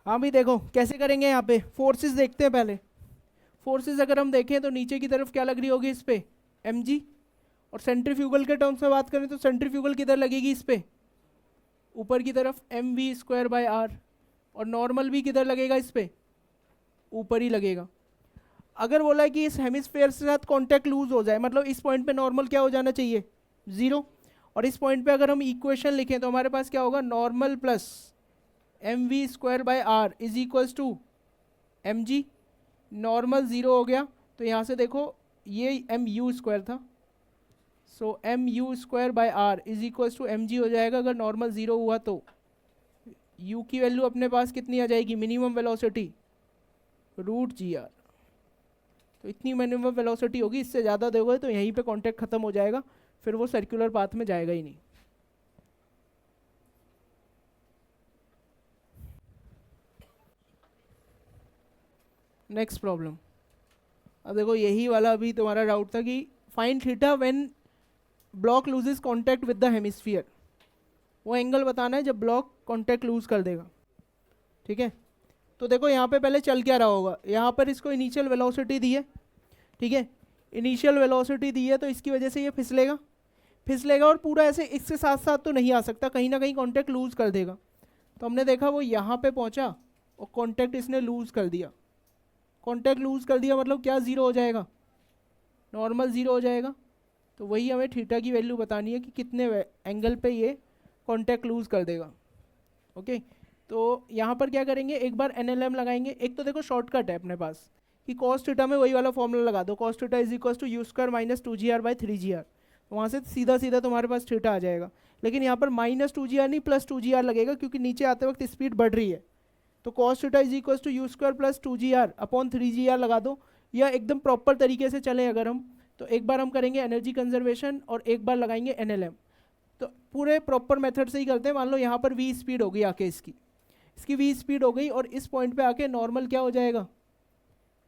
हाँ भी देखो कैसे करेंगे, यहाँ पे फोर्सेस देखते हैं पहले। फोर्सेस अगर हम देखें तो नीचे की तरफ क्या लग रही होगी इस पे, mg। और सेंट्रीफ्यूगल के टर्म्स में बात करें तो सेंट्रीफ्यूगल किधर लगेगी इस पे, ऊपर की तरफ mv²/r। और नॉर्मल भी किधर लगेगा इस पे, ऊपर ही लगेगा। अगर बोला है कि इस हेमिस्फेयर के साथ कांटेक्ट लूज हो जाए, मतलब इस पॉइंट पे नॉर्मल क्या हो जाना चाहिए, 0। और इस पॉइंट पे अगर हम इक्वेशन लिखें तो हमारे पास क्या होगा, normal plus mv²/r is equals to mg। Normal 0 हो गया तो यहाँ से देखो ये mu² था, सो mu²/r is equals to mg हो जाएगा अगर नॉर्मल 0 हुआ तो। u की वैल्यू अपने पास कितनी आ जाएगी, मिनिमम वेलोसिटी √gr। तो इतनी मिनिमम वेलोसिटी होगी, इससे ज़्यादा दोगे तो यहीं पे कांटेक्ट खत्म हो जाएगा, फिर वो सर्कुलर पाथ में जाएगा ही नहीं। Next problem. अब देखो यही वाला अभी तुम्हारा डाउट था कि find theta when block loses contact with the hemisphere. वो एंगल बताना है जब ब्लॉक कांटेक्ट लूज कर देगा। ठीक है, तो देखो यहाँ पे पहले चल क्या रहा होगा, यहाँ पर इसको इनिशियल वेलोसिटी दी है। ठीक है, इनिशियल वेलोसिटी दी है तो इसकी वजह से ये फिसलेगा, फिसलेगा और पूरा ऐसे इसके साथ साथ तो नहीं आ सकता, कहीं ना कहीं कांटेक्ट लूज कर देगा। तो हमने देखा वो यहाँ पे पहुँचा और कांटेक्ट इसने लूज कर दिया। कांटेक्ट लूज कर दिया मतलब क्या, 0 हो जाएगा, नॉर्मल 0 हो जाएगा। तो वही हमें थीटा की वैल्यू बतानी है कि कितने एंगल पे ये कांटेक्ट लूज कर देगा। ओके, तो यहाँ पर क्या करेंगे, एक बार NLM लगाएंगे। एक तो देखो शॉर्टकट है अपने पास कि cos थीटा में वही वाला फॉर्मूला लगा दो, cos theta is equal to u² - 2gr/3gr। वहाँ से सीधा सीधा तुम्हारे पास थीटा आ जाएगा। लेकिन यहाँ पर -2gr नहीं +2gr लगेगा, क्योंकि नीचे आते वक्त स्पीड बढ़ रही है। तो cos theta is equal to u² + 2gr/3gr लगा दो। या एकदम प्रॉपर तरीके से चलें अगर हम, तो एक बार हम करेंगे एनर्जी कंजर्वेशन और एक बार लगाएंगे NLM। तो पूरे प्रॉपर मेथड से ही करते हैं। मान लो यहाँ पर v स्पीड हो गई आके, इसकी v स्पीड हो गई और इस पॉइंट पे आके नॉर्मल क्या हो जाएगा,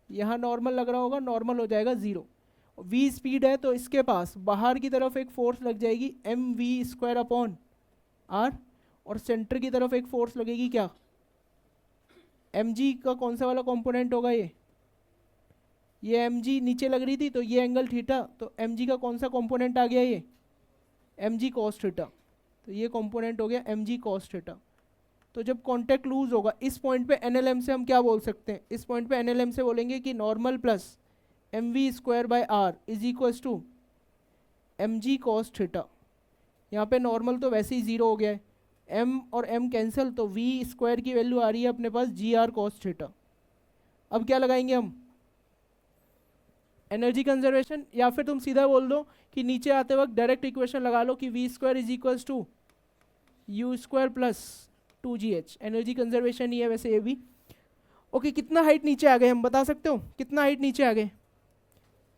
यहाँ नॉर्मल लग रहा होगा, नॉर्मल हो जाएगा 0। v स्पीड है तो इसके पास बाहर की तरफ एक फोर्स लग जाएगी mv²/r। और सेंटर की तरफ एक फोर्स लगेगी क्या, mg का कौन सा वाला कंपोनेंट होगा, ये mg नीचे लग रही थी तो ये एंगल थीटा, तो mg का कौन सा कंपोनेंट आ गया, ये mg cos थीटा। तो ये कंपोनेंट हो गया mg cos थीटा। तो जब कांटेक्ट लूज होगा इस पॉइंट पे NLM से हम क्या बोल सकते हैं, इस पॉइंट पे NLM से बोलेंगे कि normal plus mv²/r is equals to mg cos theta. यहाँ पे नॉर्मल तो वैसे ही 0 हो गया है, m और m कैंसिल, तो v² की वैल्यू आ रही है अपने पास gr cos थीटा। अब क्या लगाएंगे हम, एनर्जी कंजर्वेशन, या फिर तुम सीधा बोल दो कि नीचे आते वक्त डायरेक्ट इक्वेशन लगा लो कि v² is equals to u² + 2gh। Energy conservation ही है वैसे ये भी। ओके, कितना हाइट नीचे आ गए हम बता सकते हो, कितना हाइट नीचे आ गए,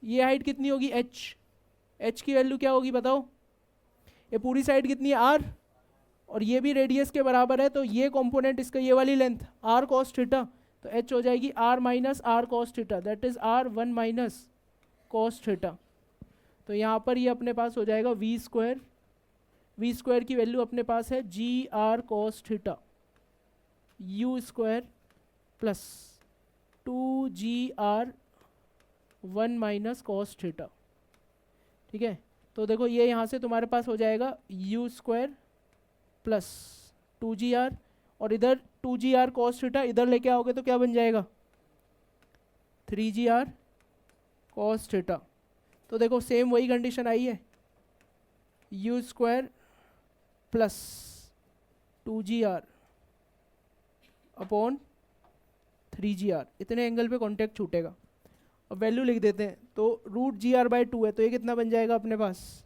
ये हाइट कितनी होगी h की वैल्यू क्या होगी बताओ, ये पूरी साइड कितनी है r, और ये भी रेडियस के बराबर है, तो ये कंपोनेंट इसका ये वाली लेंथ r cos थीटा, तो h हो जाएगी r - r cos theta, that is r1 - cos theta. तो यहाँ पर ये अपने पास हो जाएगा v² की वैल्यू अपने पास है gr cos theta u² + 2gr1 - cos theta. ठीक है, तो देखो ये यहाँ से तुम्हारे पास हो जाएगा u² + 2gr, और इधर 2gr cos थीटा इधर लेके आओगे तो क्या बन जाएगा, 3gr cos थीटा। तो देखो सेम वही कंडीशन आई है, u² + 2gr/3gr, इतने एंगल पे कांटेक्ट छूटेगा। अब वैल्यू लिख देते हैं, तो √gr/2 है तो ये कितना बन जाएगा अपने पास,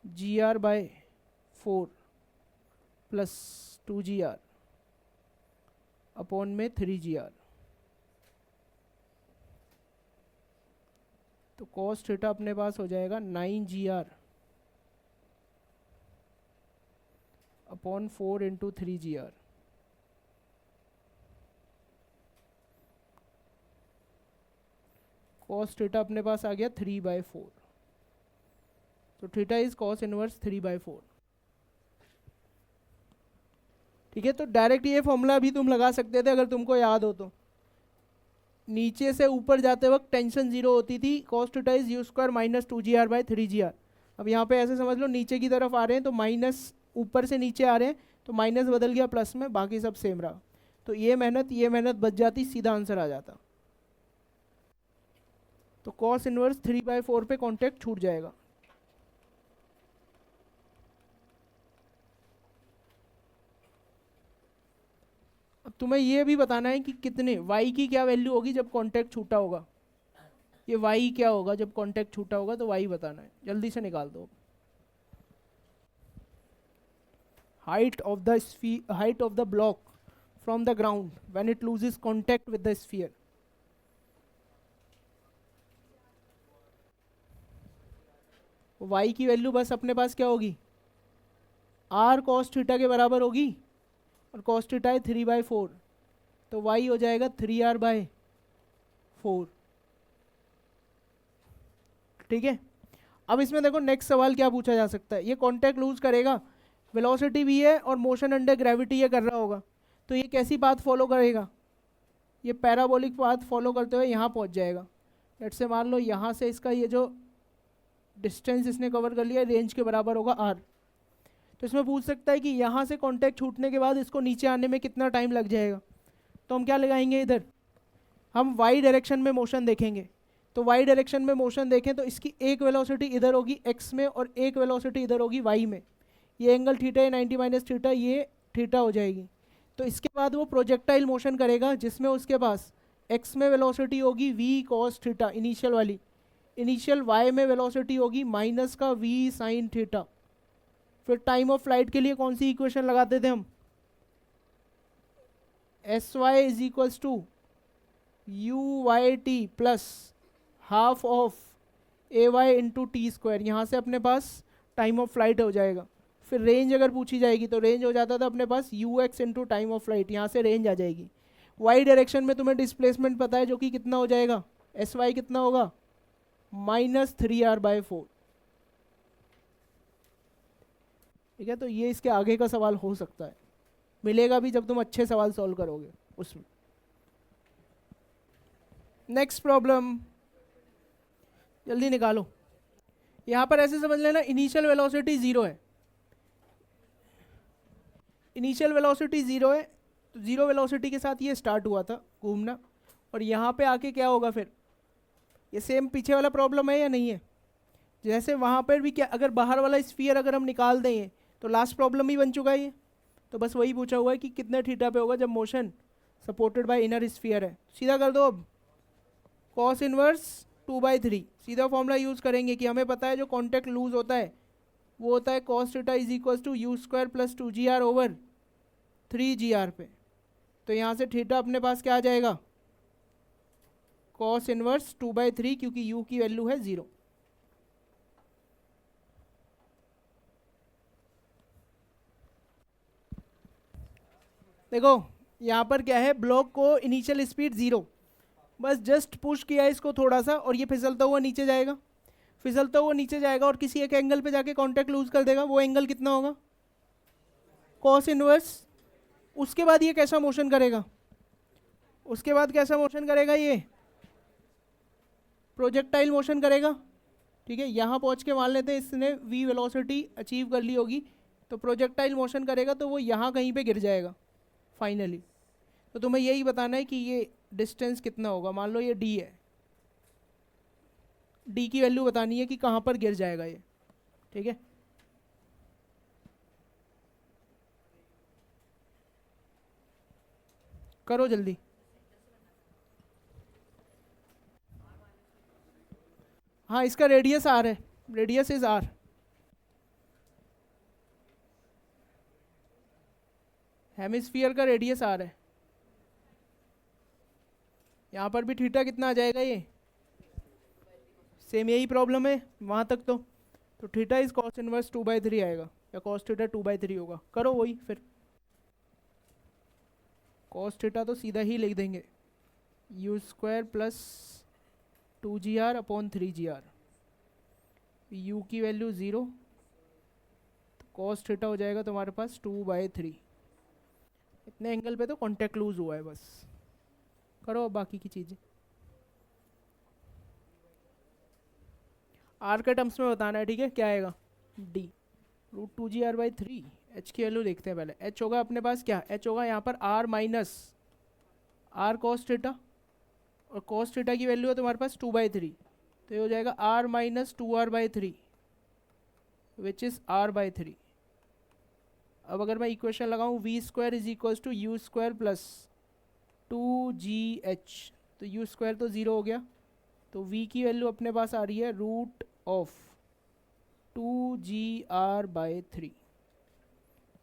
gr/4 + 2gr/3gr। तो cos थीटा अपने पास हो जाएगा 9gr/4 × 3gr। cos थीटा अपने पास आ गया 3/4। तो थीटा इज cos इनवर्स 3/4। ठीक है, तो डायरेक्ट ये फॉर्मूला भी तुम लगा सकते थे अगर तुमको याद हो तो। नीचे से ऊपर जाते वक्त टेंशन जीरो होती थी, cos theta is you square minus 2gr by 3gr। अब यहाँ पे ऐसे समझ लो नीचे की तरफ आ रहे हैं तो माइनस, ऊपर से नीचे आ रहे हैं तो माइनस बदल गया प्लस में, बाकी सब सेम रहा। तो ये मेहनत बच जाती, सीधा आंसर आ जाता। तो कॉस इनवर्स 3/4 पे कॉन्टेक्ट छूट जाएगा। अब तुम्हें ये भी बताना है कि कितने y की क्या वैल्यू होगी जब कॉन्टेक्ट छूटा होगा। ये y क्या होगा जब कॉन्टेक्ट छूटा होगा, तो y बताना है, जल्दी से निकाल दो। height of the block from the ground when it loses contact with the sphere। y की वैल्यू बस अपने पास क्या होगी, r cos थीटा के बराबर होगी, और cos थीटा है 3/4, तो y हो जाएगा 3r/4। ठीक है, अब इसमें देखो नेक्स्ट सवाल क्या पूछा जा सकता है। ये कॉन्टैक्ट लूज करेगा, वेलोसिटी भी है और मोशन अंडर ग्रेविटी ये कर रहा होगा, तो ये कैसी पाथ फॉलो करेगा, ये पैराबोलिक पाथ फॉलो करते हुए यहाँ पहुँच जाएगा। लेट से मान लो यहाँ से इसका ये जो डिस्टेंस इसने कवर कर लिया रेंज के बराबर होगा r। तो इसमें पूछ सकता है कि यहाँ से कॉन्टैक्ट छूटने के बाद इसको नीचे आने में कितना टाइम लग जाएगा। तो हम क्या लगाएंगे, इधर हम y डायरेक्शन में मोशन देखेंगे। तो y डायरेक्शन में मोशन देखें तो इसकी एक वेलोसिटी इधर होगी x में और एक वेलोसिटी इधर होगी y में। ये एंगल थीटा है 90 माइनस थीटा, ये थीटा हो जाएगी। तो इसके बाद वो प्रोजेक्टाइल मोशन करेगा जिसमें उसके पास x में वेलोसिटी होगी v cos थीटा इनिशियल वाली, इनिशियल y में वेलोसिटी होगी माइनस का v साइन थीटा। फिर टाइम ऑफ फ्लाइट के लिए कौन सी इक्वेशन लगाते थे हम, sy is equals to uyt plus half of ay into t square. यहाँ से अपने पास टाइम ऑफ फ्लाइट हो जाएगा। फिर रेंज अगर पूछी जाएगी तो रेंज हो जाता था अपने पास ux into time of flight, यहाँ से रेंज आ जाएगी। y डायरेक्शन में तुम्हें डिस्प्लेसमेंट पता है जो कि कितना हो जाएगा, sy कितना होगा -3r/4। ठीक है, तो ये इसके आगे का सवाल हो सकता है, मिलेगा भी जब तुम अच्छे सवाल सॉल्व करोगे उसमें। नेक्स्ट प्रॉब्लम जल्दी निकालो। यहाँ पर ऐसे समझ लेना इनिशियल वेलोसिटी जीरो है, इनिशियल वेलोसिटी जीरो है, तो जीरो वेलोसिटी के साथ ये स्टार्ट हुआ था घूमना, और यहाँ पे आके क्या होगा फिर, ये सेम पीछे वाला प्रॉब्लम है या नहीं है। जैसे वहाँ पर भी क्या, अगर बाहर वाला स्फीयर अगर हम निकाल दें तो लास्ट प्रॉब्लम ही बन चुका है ये। तो बस वही पूछा हुआ है कि कितने थीटा पे होगा जब motion supported by inner sphere है। सीधा कर दो अब, कॉस इनवर्स 2/3 सीधा फॉर्मूला यूज़ करेंगे कि हमें पता है जो कॉन्टैक्ट लूज होता है वो होता है cos theta is equals to u square plus 2gr over 3gr पे। तो यहाँ से थीटा अपने पास क्या आ जाएगा, कॉस इनवर्स 2/3, क्योंकि u की वैल्यू है 0। देखो यहाँ पर क्या है, ब्लॉक को इनिशियल स्पीड 0, बस जस्ट पुश किया इसको थोड़ा सा और ये फिसलता हुआ नीचे जाएगा, फिसलता हुआ नीचे जाएगा और किसी एक एंगल पे जाके कांटेक्ट लूज कर देगा। वो एंगल कितना होगा, कॉस इनवर्स। उसके बाद ये कैसा मोशन करेगा, उसके बाद कैसा मोशन करेगा, ये प्रोजेक्टाइल मोशन करेगा। ठीक है, यहाँ पहुँच के मान लेते हैं इसने v वेलोसिटी अचीव कर ली होगी, तो प्रोजेक्टाइल मोशन करेगा तो वो यहाँ कहीं पे गिर जाएगा फाइनली। तो तुम्हें यही बताना है कि ये डिस्टेंस कितना होगा। मान लो ये d है, d की वैल्यू बतानी है कि कहाँ पर गिर जाएगा ये। ठीक है, करो जल्दी। हाँ, इसका रेडियस r है, रेडियस इज r। हेमिस्फीयर का रेडियस r है। यहाँ पर भी थीटा कितना आ जाएगा, ये सेम यही प्रॉब्लम है वहाँ तक। तो थीटा इज कॉस इनवर्स 2/3 आएगा, या कॉस थीटा 2/3 होगा। करो वही फिर, कॉस थीटा तो सीधा ही लिख देंगे you square plus 2gr upon 3gr, u की वैल्यू 0, तो कॉस थीटा हो जाएगा तुम्हारे पास 2/3। इतने एंगल पे तो कॉन्टैक्ट लूज हुआ है बस। करो अब बाकी की चीज़ें। आर के टर्म्स में बताना है, ठीक है। क्या आएगा? D √2GR/3। एच की वैल्यू देखते हैं पहले। एच होगा अपने पास क्या? एच होगा यहाँ पर r minus r cos theta, और कॉस थीटा की वैल्यू है तुम्हारे पास 2/3, तो ये हो जाएगा are minus 2R/3 which is R/3। अब अगर मैं इक्वेशन लगाऊँ v² is equals to u² plus 2GH, तो u² तो ज़ीरो हो गया, तो v की वैल्यू अपने पास आ रही है √2GR/3।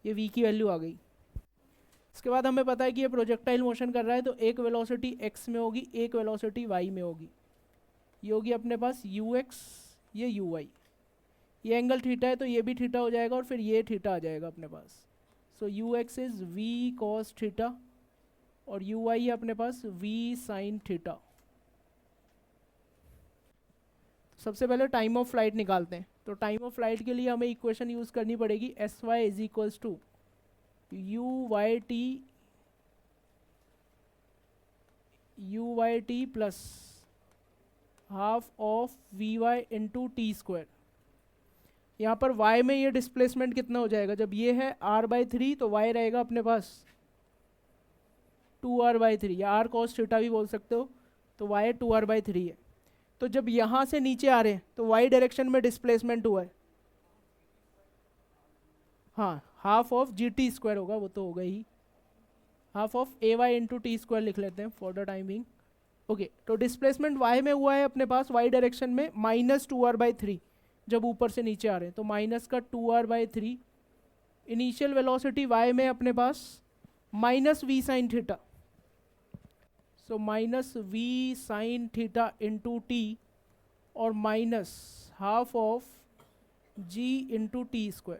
ये v की वैल्यू आ गई। इसके बाद हमें पता है कि ये प्रोजेक्टाइल मोशन कर रहा है, तो एक वेलोसिटी x में होगी, एक वेलोसिटी y में होगी। ये होगी अपने पास ux, ये uy। ये एंगल थीटा है तो ये भी थीटा हो जाएगा, और फिर ये थीटा आ जाएगा अपने पास। सो ux is v cos theta, और uy है अपने पास v sin थीटा। सबसे पहले टाइम ऑफ फ्लाइट निकालते हैं। तो टाइम ऑफ फ्लाइट के लिए हमें इक्वेशन यूज़ करनी पड़ेगी sy is equals to uy t plus half of vy into t square. यहाँ पर y में ये डिस्प्लेसमेंट कितना हो जाएगा? जब ये है r/3 तो y रहेगा अपने पास 2r/3, या r cos थीटा भी बोल सकते हो, तो y 2r/3 है। तो जब यहाँ से नीचे आ रहे हैं तो y डायरेक्शन में डिस्प्लेसमेंट हुआ है, हाँ, हाफ ऑफ GT² होगा, वो तो होगा ही, हाफ ऑफ AY इंटू टी² लिख लेते हैं for the time being. Okay, तो डिस्प्लेसमेंट y में हुआ है अपने पास, y डायरेक्शन में -2r/3 जब ऊपर से नीचे आ रहे हैं, तो माइनस का 2r/3। इनिशियल वेलोसिटी y में अपने पास -v sin theta, so -v sin theta into t, और minus half of g into t.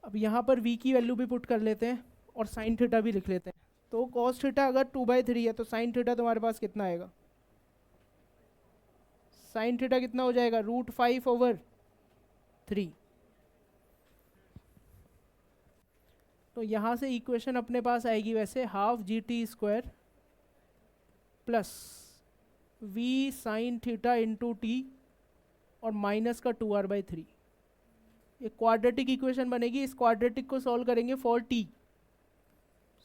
अब यहाँ पर v की वैल्यू भी पुट कर लेते हैं और साइन थीटा भी लिख लेते हैं। तो cos थीटा अगर 2/3 है तो साइन थीटा तुम्हारे पास कितना आएगा? साइन थीटा कितना हो जाएगा? √5/3। तो यहाँ से इक्वेशन अपने पास आएगी वैसे half GT² plus v sine theta into t, और माइनस का 2r/3। ये क्वाड्रेटिक इक्वेशन बनेगी। इस क्वाड्रेटिक को सॉल्व करेंगे for t,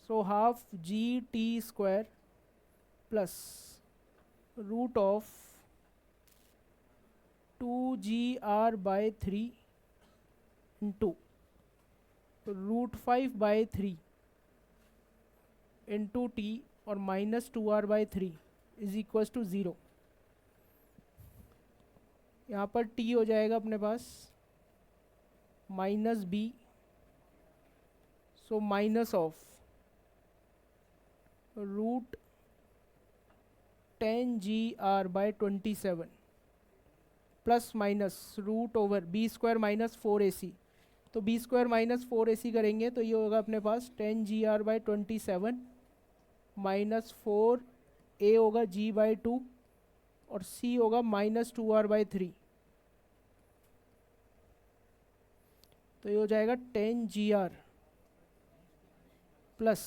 so half GT² plus root of 2GR/3 into √5/3 into t, और minus 2r/3 is equals to 0। यहाँ पर t हो जाएगा अपने पास -b, so minus of √10GR/27 plus minus √b² minus 4ac। तो b² माइनस 4ac करेंगे तो ये होगा अपने पास 10GR/27 माइनस 4a होगा g/2, और c होगा -2r/3। तो ये हो जाएगा 10GR प्लस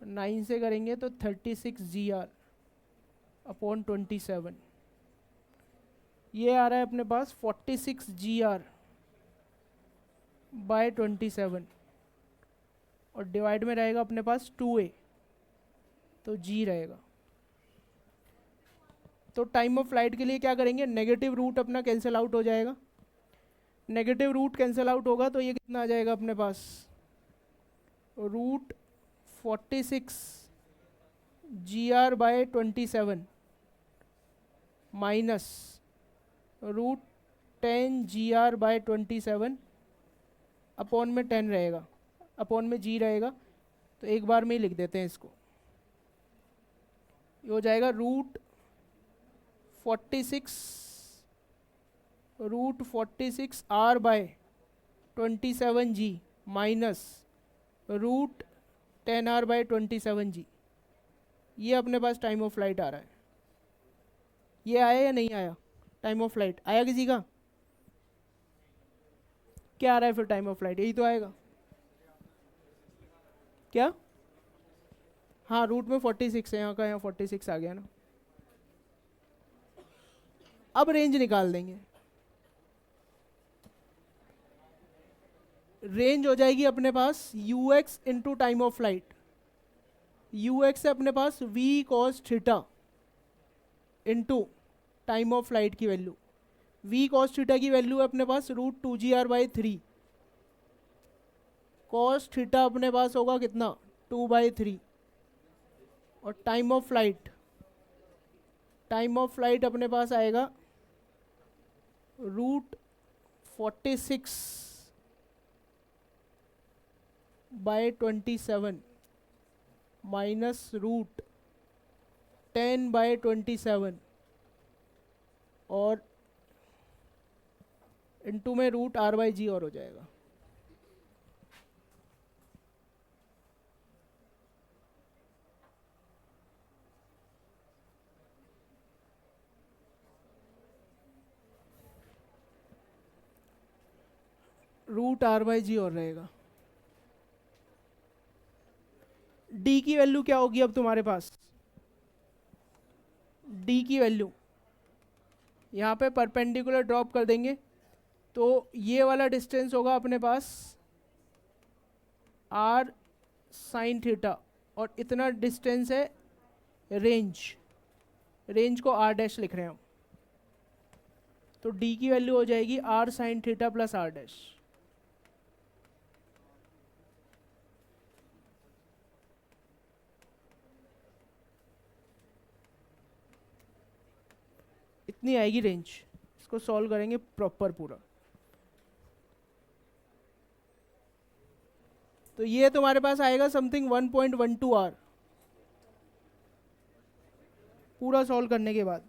9 से करेंगे तो 36GR/27। ये आ रहा है अपने पास 46GR/27, और डिवाइड में रहेगा अपने पास 2a, तो g रहेगा। तो टाइम ऑफ फ्लाइट के लिए क्या करेंगे? नेगेटिव रूट अपना कैंसिल आउट हो जाएगा। नेगेटिव रूट कैंसिल आउट होगा तो ये कितना आ जाएगा अपने पास? √46GR/27 माइनस √10GR/27 अपॉन में 10 रहेगा, अपॉन में g रहेगा, तो एक बार में ही लिख देते हैं इसको। ये हो जाएगा √46R/27g माइनस √10R/27g। ये अपने पास टाइम ऑफ फ्लाइट आ रहा है। ये आया या नहीं आया? टाइम ऑफ फ्लाइट आया किसी का? क्या आ रहा है फिर टाइम ऑफ फ्लाइट? यही तो आएगा। क्या? हाँ रूट में 46 है, यहाँ का यहाँ 46 आ गया ना। अब रेंज निकाल देंगे। रेंज हो जाएगी अपने पास u x into time of flight. U x है अपने पास v cos theta into time of flight की वैल्यू। वी कॉस थीटा की वैल्यू है अपने पास √2gr/3। कॉस थीटा अपने पास होगा कितना 2/3। और time of flight, time of flight अपने पास आएगा √46/27 माइनस √10/27 और इनटू में √r/g और हो जाएगा। √r/g और रहेगा। d की वैल्यू क्या होगी अब तुम्हारे पास? d की वैल्यू यहाँ पे परपेंडिकुलर ड्रॉप कर देंगे तो ये वाला डिस्टेंस होगा अपने पास r साइन थीटा और इतना डिस्टेंस है रेंज। रेंज को r डैश लिख रहे हैं हम, तो d की वैल्यू हो जाएगी r sine theta plus r dash. इतनी आएगी रेंज। इसको सॉल्व करेंगे प्रॉपर पूरा। तो ये तुम्हारे पास आएगा समथिंग 1.12 आर पूरा सॉल्व करने के बाद।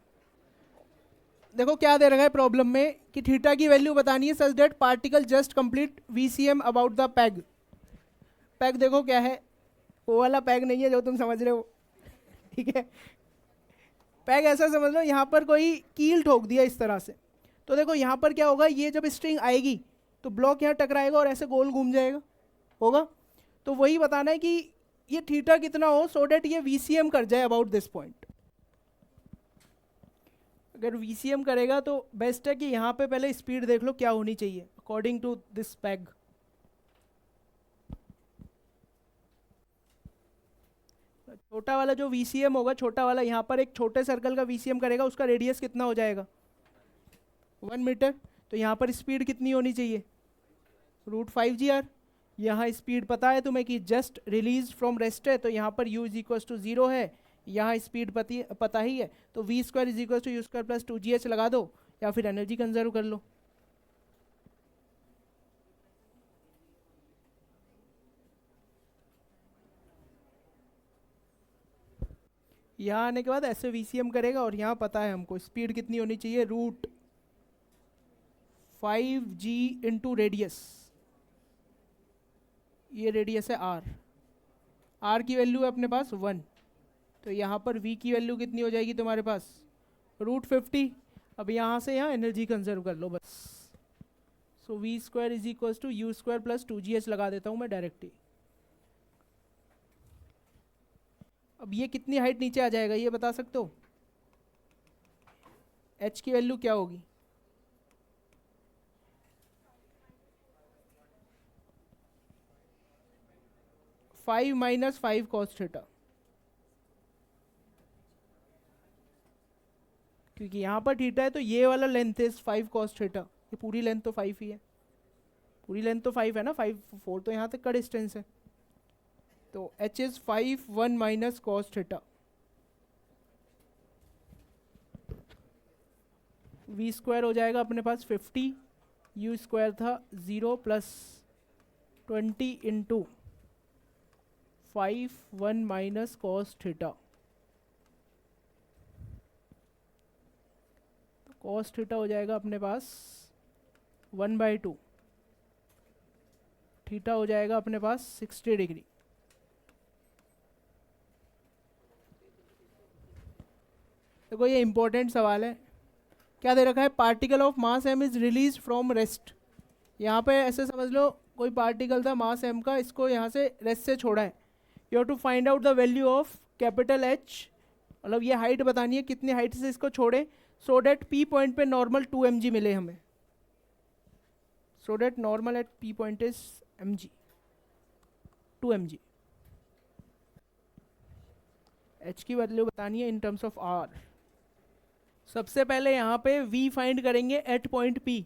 देखो क्या दे रखा है प्रॉब्लम में कि थीटा की वैल्यू बतानी है such that particle just complete VCM about the peg. Peg देखो क्या है, वो वाला पैग नहीं है जो तुम समझ रहे हो, ठीक है। पैग ऐसा समझ लो यहाँ पर कोई कील ठोक दिया इस तरह से, तो देखो यहाँ पर क्या होगा, ये जब स्ट्रिंग आएगी तो ब्लॉक यहाँ टकराएगा और ऐसे गोल घूम जाएगा होगा। तो वही बताना है कि ये थीटा कितना हो सो डेट ये वीसीएम कर जाए अबाउट दिस पॉइंट। अगर वीसीएम करेगा तो बेस्ट है कि यहाँ पे पहले स्पीड देख लो क्या होनी चाहिए अकॉर्डिंग टू दिस पैग। छोटा वाला जो वीसीएम होगा, छोटा वाला यहाँ पर एक छोटे सर्कल का वीसीएम करेगा, उसका रेडियस कितना हो जाएगा 1 मीटर। तो यहाँ पर स्पीड कितनी होनी चाहिए √5gr। यहाँ स्पीड पता है तुम्हें कि जस्ट रिलीज फ्रॉम रेस्ट है, तो यहाँ पर u = 0 है। यहाँ स्पीड पता ही है, तो v² = u² + 2gh लगा दो या फिर एनर्जी कंजर्व कर लो। यहाँ आने के बाद ऐसे वीसीएम करेगा और यहाँ पता है हमको स्पीड कितनी होनी चाहिए √5g इंटू रेडियस। ये रेडियस है r, r की वैल्यू है अपने पास 1, तो यहाँ पर v की वैल्यू कितनी हो जाएगी तुम्हारे पास √50। अब यहाँ से यहाँ एनर्जी कंजर्व कर लो बस। सो v² = u² + 2gh लगा देता हूँ मैं डायरेक्टली। अब ये कितनी हाइट नीचे आ जाएगा ये बता सकते हो? h की वैल्यू क्या होगी? -5 cos थीटा, क्योंकि यहाँ पर थीटा है तो ये वाला लेंथ है 5 cos थीटा। ये पूरी लेंथ तो 5 ही है, पूरी लेंथ तो 5 है ना, 4 तो यहाँ तक का डिस्टेंस है। तो h is 5 cos theta. v² हो जाएगा अपने पास 50, u² था 0 + 20 into 5 cos theta. cos theta हो जाएगा अपने पास 1/2, थीटा हो जाएगा अपने पास 60 डिग्री। देखो ये इंपॉर्टेंट सवाल है। क्या दे रखा है? Particle of mass m is release from rest. यहाँ पे ऐसे समझ लो कोई पार्टिकल था मास m का, इसको यहाँ से रेस्ट से छोड़ा है, you have to find out the value of capital h, मतलब ये हाइट बतानी है कितनी हाइट से इसको छोड़े, सो डेट पी पॉइंट पे नॉर्मल 2 mg मिले हमें, so that normal at P point is mg, 2 mg। H की वैल्यू बतानी है इन टर्म्स ऑफ आर। सबसे पहले यहाँ पे v फाइंड करेंगे at point p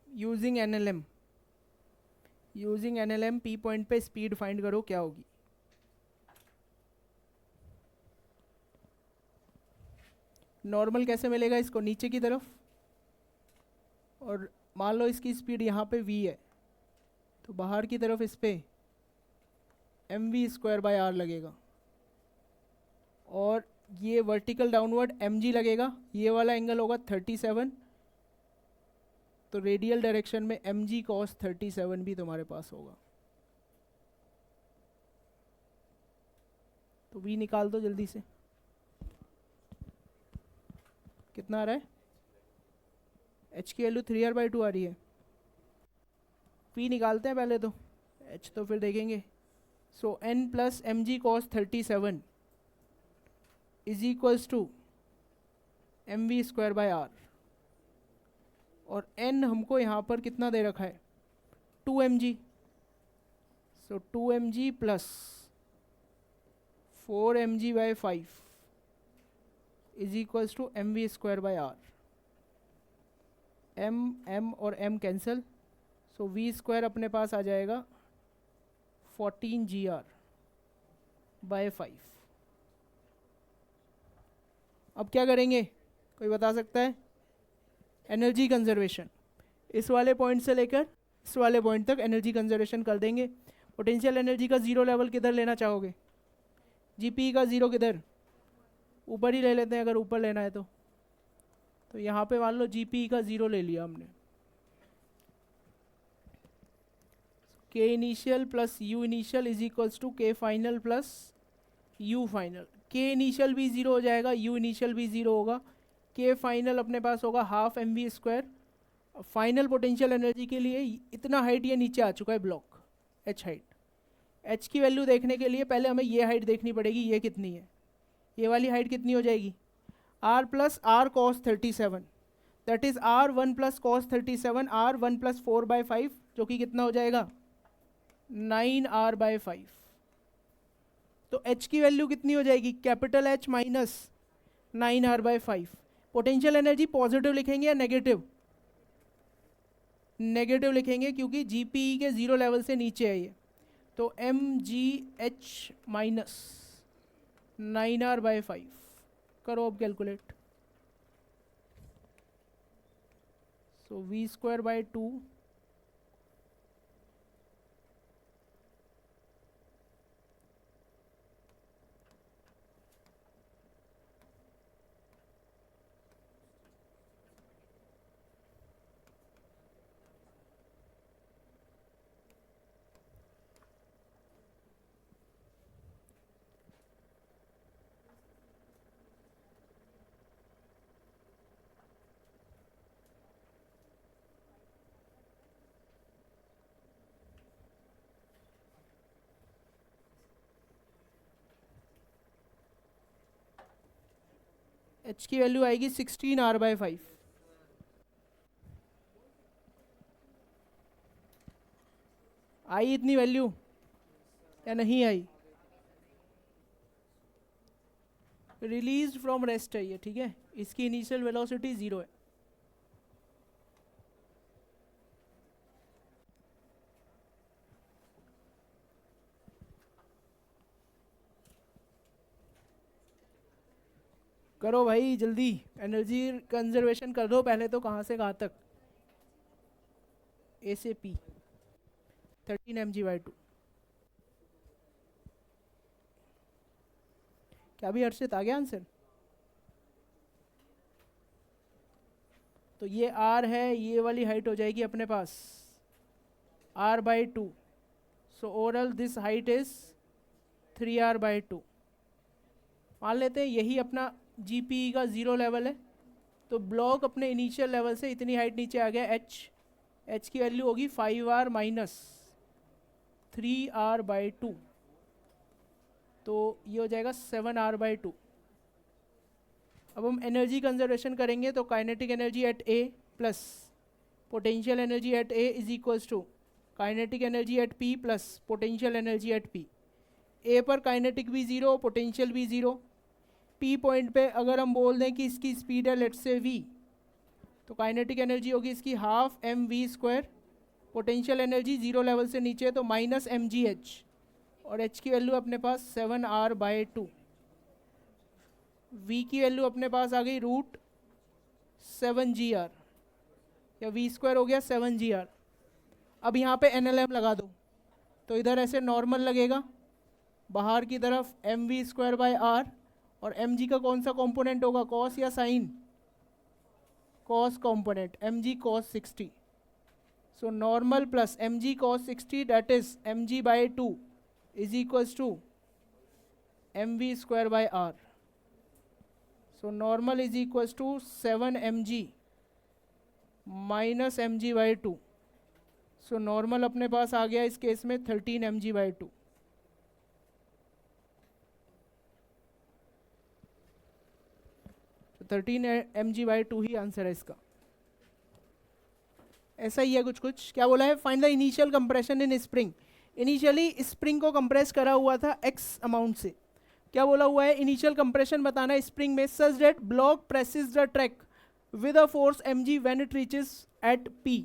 using NLM। Using NLM p point पे स्पीड फाइंड करो क्या होगी। नॉर्मल कैसे मिलेगा इसको, नीचे की तरफ, और मान लो इसकी स्पीड यहाँ पे v है, तो बाहर की तरफ इस पे mv²/r लगेगा, और ये वर्टिकल डाउनवर्ड mg लगेगा, ये वाला एंगल होगा 37, तो रेडियल डायरेक्शन में mg cos 37 भी तुम्हारे पास होगा। तो v निकाल दो जल्दी से, कितना आ रहा है, h की वैल्यू 3r/2 आ रही है। p निकालते हैं पहले तो, h तो फिर देखेंगे। So n plus mg cos 37 is equals to mv²/r, और n हमको यहाँ पर कितना दे रखा है, 2 mg, so 2 mg plus 4 mg/5 is equals to mv²/r। m और m कैंसिल, सो v² अपने पास आ जाएगा 14gr/5। अब क्या करेंगे, कोई बता सकता है, एनर्जी कंजर्वेशन, इस वाले पॉइंट से लेकर इस वाले पॉइंट तक एनर्जी कंजर्वेशन कर देंगे। पोटेंशियल एनर्जी का जीरो लेवल किधर लेना चाहोगे, जीपी का जीरो किधर, ऊपर ही ले लेते हैं अगर ऊपर लेना है तो यहाँ पे मान लो जीपी का जीरो ले लिया हमने, k initial plus u initial is equals to k final plus u final. K initial भी ज़ीरो हो जाएगा, यू इनिशियल भी ज़ीरो होगा, के फाइनल अपने पास होगा ½ mv²। फाइनल पोटेंशियल एनर्जी के लिए इतना हाइट ये नीचे आ चुका है ब्लॉक, एच हाइट। एच की वैल्यू देखने के लिए पहले हमें ये हाइट देखनी पड़ेगी, ये कितनी है, ये वाली हाइट कितनी हो जाएगी, r plus r cos 37, that is r1 plus cos 37, r1 plus 4/5, जो कि कितना हो जाएगा 9r/5। तो h की वैल्यू कितनी हो जाएगी, capital H minus 9r/5। Potential energy positive लिखेंगे या नेगेटिव, नेगेटिव लिखेंगे क्योंकि जीपीई के जीरो लेवल से नीचे है ये, तो mgh माइनस 9r/5 करो अब कैलकुलेट, सो v²/2 h की वैल्यू आएगी 16r/5। आई इतनी वैल्यू या नहीं आई, रिलीज फ्रॉम रेस्ट है ये, ठीक है, इसकी इनिशियल वेलोसिटी 0 है। करो भाई जल्दी, एनर्जी कंजर्वेशन कर दो पहले तो, कहाँ से कहाँ तक, ए से पी 13 mg/2। क्या भी हर्षित आ गया आंसर, तो ये r है, ये वाली हाइट हो जाएगी अपने पास r/2, so overall this height is 3r/2। मान लेते हैं यही अपना जीपीई का जीरो लेवल है, तो ब्लॉक अपने इनिशियल लेवल से इतनी हाइट नीचे आ गया, एच की वैल्यू होगी 5r माइनस 3r/2, तो ये हो जाएगा 7R/2। अब हम एनर्जी कंजर्वेशन करेंगे तो kinetic energy at A plus potential energy at A is equals to kinetic energy at P plus potential energy at P. A पर काइनेटिक भी ज़ीरो, पोटेंशियल भी ज़ीरो। पी पॉइंट पे अगर हम बोल दें कि इसकी स्पीड है लेट्स से वी, तो काइनेटिक एनर्जी होगी इसकी half m v square, potential energy zero level से नीचे तो माइनस एम जी एच, और एच की वैल्यू अपने पास 7R/2। वी की वैल्यू अपने पास आ गई √7GR, या वी स्क्वायर हो गया 7GR। अब यहाँ पे NLM लगा दो तो इधर ऐसे नॉर्मल लगेगा, बाहर की तरफ mv²/r, और mg का कौन सा कंपोनेंट होगा, कॉस या sine, cos component, mg cos 60। So normal plus mg cos 60 that is mg/2 is equals to mv²/r। So normal is equals to 7mg minus mg/2। So normal अपने पास आ गया इस केस में 13mg/2। तो 13mg/2 ही answer है इसका। ऐसा ही है कुछ कुछ। क्या बोला है, find the initial compression in spring. Initially spring को कंप्रेस करा हुआ था x अमाउंट से। क्या बोला हुआ है, इनिशियल कंप्रेशन बताना है स्प्रिंग में such that block presses the track with a force mg when it reaches at p।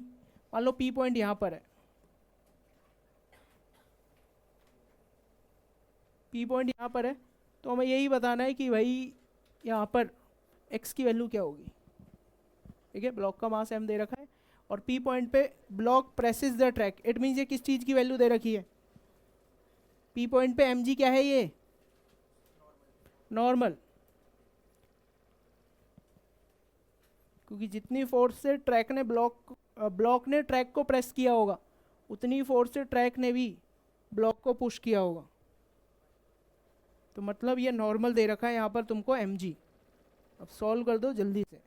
मान लो p पॉइंट यहाँ पर है, p पॉइंट यहाँ पर है, तो हमें यही बताना है कि भाई यहाँ पर x की वैल्यू क्या होगी। ठीक है, ब्लॉक का मास m दे रखा है और p पॉइंट पे block presses the track, it means ये किस चीज़ की वैल्यू दे रखी है, p पॉइंट पे mg क्या है, ये नॉर्मल, क्योंकि जितनी फोर्स से ट्रैक ने ब्लॉक ने ट्रैक को प्रेस किया होगा उतनी फोर्स से ट्रैक ने भी ब्लॉक को पुश किया होगा। तो मतलब ये नॉर्मल दे रखा है यहाँ पर तुमको mg। अब सॉल्व कर दो जल्दी से,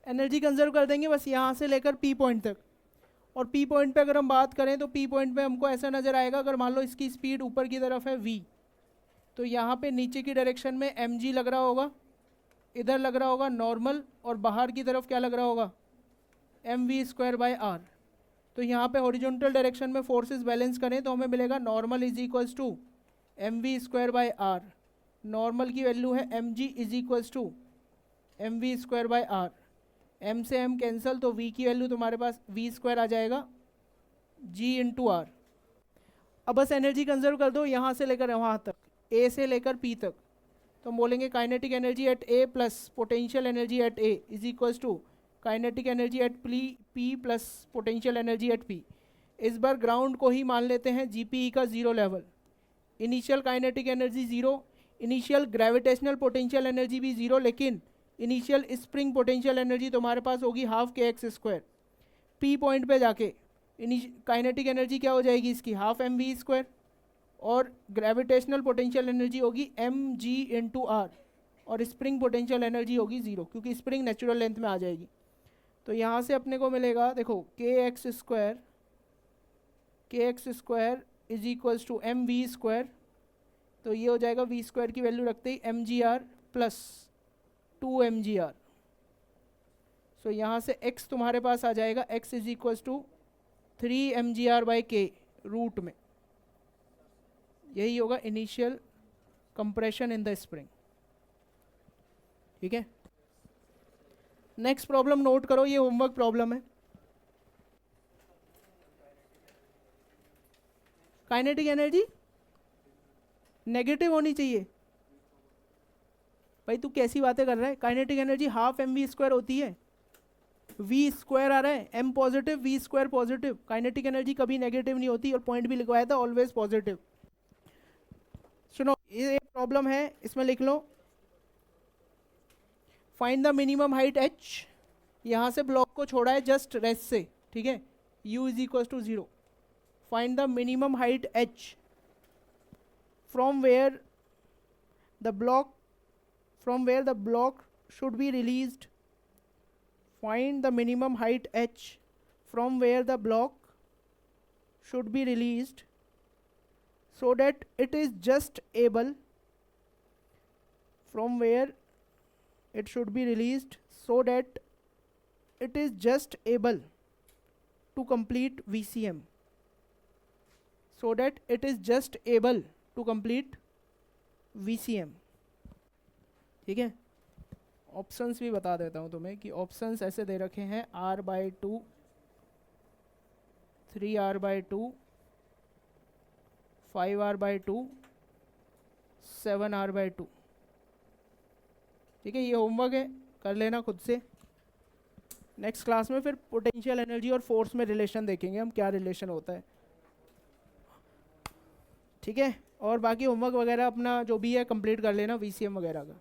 एनर्जी कंजर्व कर देंगे बस यहाँ से लेकर p पॉइंट तक। और p पॉइंट पे अगर हम बात करें तो p पॉइंट पे हमको ऐसा नज़र आएगा, अगर मान लो इसकी स्पीड ऊपर की तरफ है v, तो यहाँ पे नीचे की डायरेक्शन में mg लग रहा होगा, इधर लग रहा होगा नॉर्मल, और बाहर की तरफ क्या लग रहा होगा, mv²/r। तो यहाँ पे हॉरिजॉन्टल डायरेक्शन में फोर्सेस बैलेंस करें तो हमें मिलेगा normal is equals to mv²/r। Normal की वैल्यू है mg is equals to mv²/r। m से m कैंसिल, तो v की वैल्यू तुम्हारे पास v² आ जाएगा g × r। अब बस एनर्जी कंजर्व कर दो यहाँ से लेकर वहाँ तक, a से लेकर p तक। तो हम बोलेंगे kinetic energy at a plus potential energy at a is equals to kinetic energy at p plus potential energy at p। इस बार ग्राउंड को ही मान लेते हैं GPE का zero level. Initial kinetic energy zero, initial gravitational potential energy भी zero, लेकिन initial spring potential energy तुम्हारे पास होगी हाफ kx²। p पॉइंट पे जाके काइनेटिक एनर्जी क्या हो जाएगी इसकी, हाफ mv², और ग्रेविटेशनल पोटेंशियल एनर्जी होगी mg × r, और स्प्रिंग पोटेंशियल एनर्जी होगी ज़ीरो, क्योंकि स्प्रिंग नेचुरल लेंथ में आ जाएगी। तो यहाँ से अपने को मिलेगा, देखो kx² is equals to mv²। तो ये हो जाएगा v² की वैल्यू रखते ही mgr प्लस 2mgr। सो यहाँ से x तुम्हारे पास आ जाएगा, x is equals to 3mgr/k root में। यही होगा initial compression in the spring. ठीक है, नेक्स्ट प्रॉब्लम नोट करो, ये होमवर्क प्रॉब्लम है। काइनेटिक एनर्जी नेगेटिव होनी चाहिए। भाई तू कैसी बातें कर रहा है, काइनेटिक एनर्जी हाफ mv² होती है, v² आ रहा है, m positive v² positive. Kinetic energy कभी नेगेटिव नहीं होती, और पॉइंट भी लिखवाया था ऑलवेज पॉजिटिव। सुनो, ये एक प्रॉब्लम है, इसमें लिख लो find the minimum height h। यहाँ से ब्लॉक को छोड़ा है जस्ट रेस्ट से, ठीक है, u is equal to 0। Find the minimum height h from where the block should be released. Find the minimum height h from where the block should be released so that it is just able, from where it should be released, so that it is just able to complete VCM, so that it is just able to complete VCM. ठीक है, options भी बता देता हूँ तुम्हें कि options ऐसे दे रखे हैं R/2, 3R/2, 5R/2, 7R/2. ठीक है, ये होमवर्क है, कर लेना खुद से. नेक्स्ट क्लास में फिर पोटेंशियल एनर्जी और फोर्स में रिलेशन देखेंगे हम, क्या रिलेशन होता है. ठीक है, और बाकी होमवर्क वगैरह अपना जो भी है कंप्लीट कर लेना VCM वगैरह का.